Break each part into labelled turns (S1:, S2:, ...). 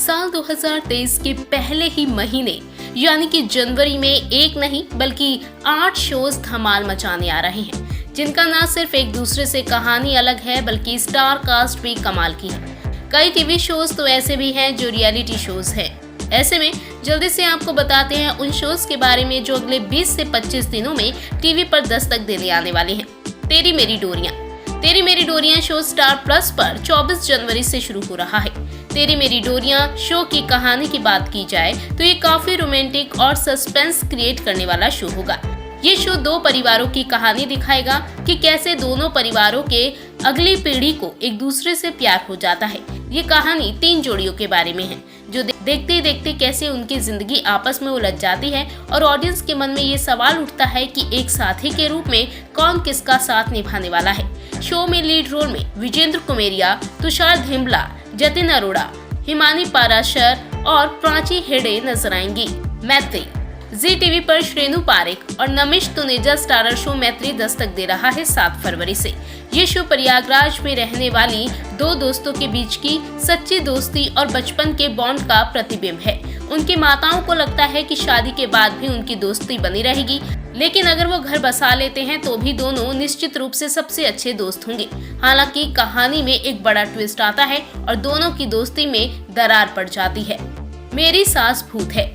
S1: साल 2023 के पहले ही महीने यानी कि जनवरी में एक नहीं बल्कि 8 शोज धमाल मचाने आ रहे हैं, जिनका न सिर्फ एक दूसरे से कहानी अलग है बल्कि स्टार कास्ट भी कमाल की है। कई टीवी शोज तो ऐसे भी हैं जो रियलिटी शोज हैं। ऐसे में जल्दी से आपको बताते हैं उन शोज के बारे में जो अगले 20 से 25 दिनों में टीवी पर दस्तक देने आने वाले हैं। तेरी मेरी डोरियां शो स्टार प्लस पर 24 जनवरी से शुरू हो रहा है। तेरी मेरी डोरियां शो की कहानी की बात की जाए तो ये काफी रोमांटिक और सस्पेंस क्रिएट करने वाला शो होगा। ये शो दो परिवारों की कहानी दिखाएगा कि कैसे दोनों परिवारों के अगली पीढ़ी को एक दूसरे से प्यार हो जाता है। ये कहानी 3 जोड़ियों के बारे में है जो देखते देखते कैसे उनकी जिंदगी आपस में उलझ जाती है और ऑडियंस के मन में ये सवाल उठता है कि एक साथी के रूप में कौन किसका साथ निभाने वाला है। शो में लीड रोल में विजेंद्र कुमेरिया, तुषार धिमला, जतिन अरोड़ा, हिमानी पाराशर और प्राची हेडे नजर आएंगी। मैत्री जी टीवी पर श्रेनु पारेख और नमिश तुनेजा स्टारर शो मैत्री दस्तक दे रहा है 7 फरवरी से। ये शो प्रयागराज में रहने वाली दो दोस्तों के बीच की सच्ची दोस्ती और बचपन के बॉन्ड का प्रतिबिंब है। उनकी माताओं को लगता है कि शादी के बाद भी उनकी दोस्ती बनी रहेगी, लेकिन अगर वो घर बसा लेते हैं तो भी दोनों निश्चित रूप से सबसे अच्छे दोस्त होंगे। हालांकि कहानी में एक बड़ा ट्विस्ट आता है और दोनों की दोस्ती में दरार पड़ जाती है। मेरी सास भूत है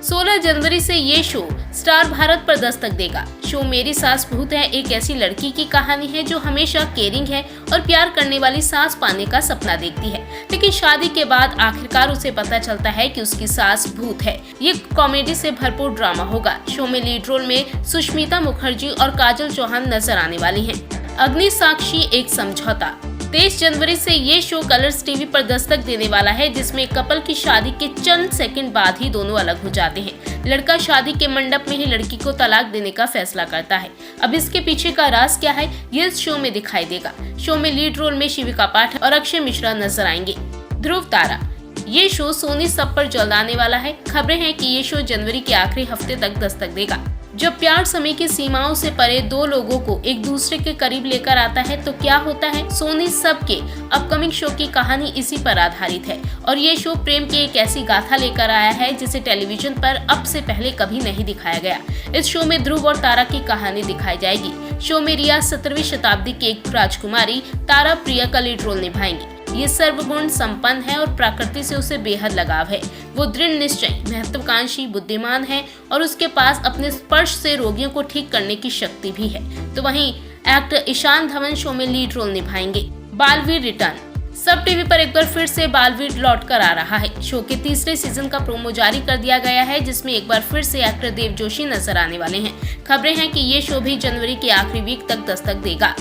S1: 16 जनवरी से ये शो स्टार भारत पर दस्तक देगा। शो मेरी सास भूत है एक ऐसी लड़की की कहानी है जो हमेशा केयरिंग है और प्यार करने वाली सास पाने का सपना देखती है, लेकिन शादी के बाद आखिरकार उसे पता चलता है कि उसकी सास भूत है। ये कॉमेडी से भरपूर ड्रामा होगा। शो में लीड रोल में सुष्मिता मुखर्जी और काजल चौहान नजर आने वाली हैं। अग्नि साक्षी एक समझौता 23 जनवरी से ये शो कलर्स टीवी पर दस्तक देने वाला है, जिसमें कपल की शादी के चंद सेकंड बाद ही दोनों अलग हो जाते हैं। लड़का शादी के मंडप में ही लड़की को तलाक देने का फैसला करता है। अब इसके पीछे का राज क्या है ये इस शो में दिखाई देगा। शो में लीड रोल में शिविका पाठक और अक्षय मिश्रा नजर आएंगे। ध्रुव तारा ये शो सोनी सब पर जल्द आने वाला है। खबरें हैं कि ये शो जनवरी के आखिरी हफ्ते तक दस्तक देगा। जब प्यार समय की सीमाओं से परे दो लोगों को एक दूसरे के करीब लेकर आता है तो क्या होता है। सोनी सब के अपकमिंग शो की कहानी इसी पर आधारित है और ये शो प्रेम की एक ऐसी गाथा लेकर आया है जिसे टेलीविजन पर अब से पहले कभी नहीं दिखाया गया। इस शो में ध्रुव और तारा की कहानी दिखाई जाएगी। शो में रिया 17वीं शताब्दी की एक राजकुमारी तारा प्रिया का लीड रोल निभाएंगी। ये सर्वगुण संपन्न है और प्रकृति से उसे बेहद लगाव है। वो दृढ़ निश्चय, महत्वाकांक्षी, बुद्धिमान है और उसके पास अपने स्पर्श से रोगियों को ठीक करने की शक्ति भी है। तो वहीं एक्टर ईशान धवन शो में लीड रोल निभाएंगे। बालवीर रिटर्न सब टीवी पर एक बार फिर से बालवीर लौट कर आ रहा है। शो के तीसरे सीजन का प्रोमो जारी कर दिया गया है, जिसमें एक बार फिर से एक्टर देव जोशी नजर आने वाले हैं। खबरें हैं कि ये शो भी जनवरी के आखिरी वीक तक दस्तक देगा।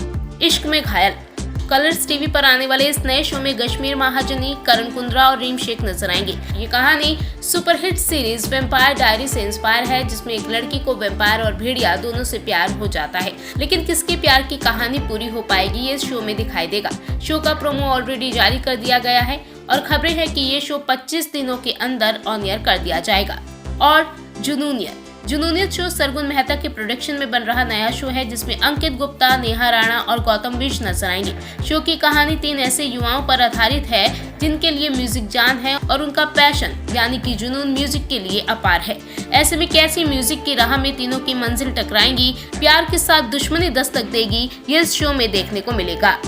S1: इश्क में घायल कलर्स टीवी पर आने वाले इस नए शो में कश्मीर महाजनी, करण कुंद्रा और रीम शेख नजर आएंगे। ये कहानी सुपरहिट सीरीज वेम्पायर डायरी से इंस्पायर है, जिसमें एक लड़की को वेम्पायर और भेड़िया दोनों से प्यार हो जाता है, लेकिन किसके प्यार की कहानी पूरी हो पाएगी ये इस शो में दिखाई देगा। शो का प्रोमो ऑलरेडी जारी कर दिया गया है और खबरें हैं कि ये शो 25 दिनों के अंदर ऑन एयर कर दिया जाएगा। और जुनूनियत शो सरगुन मेहता के प्रोडक्शन में बन रहा नया शो है, जिसमें अंकित गुप्ता, नेहा राणा और गौतम विज नजर आएंगे। शो की कहानी 3 ऐसे युवाओं पर आधारित है जिनके लिए म्यूजिक जान है और उनका पैशन यानी कि जुनून म्यूजिक के लिए अपार है। ऐसे में कैसी म्यूजिक की राह में तीनों की मंजिल टकराएंगी, प्यार के साथ दुश्मनी दस्तक देगी, ये इस शो में देखने को मिलेगा।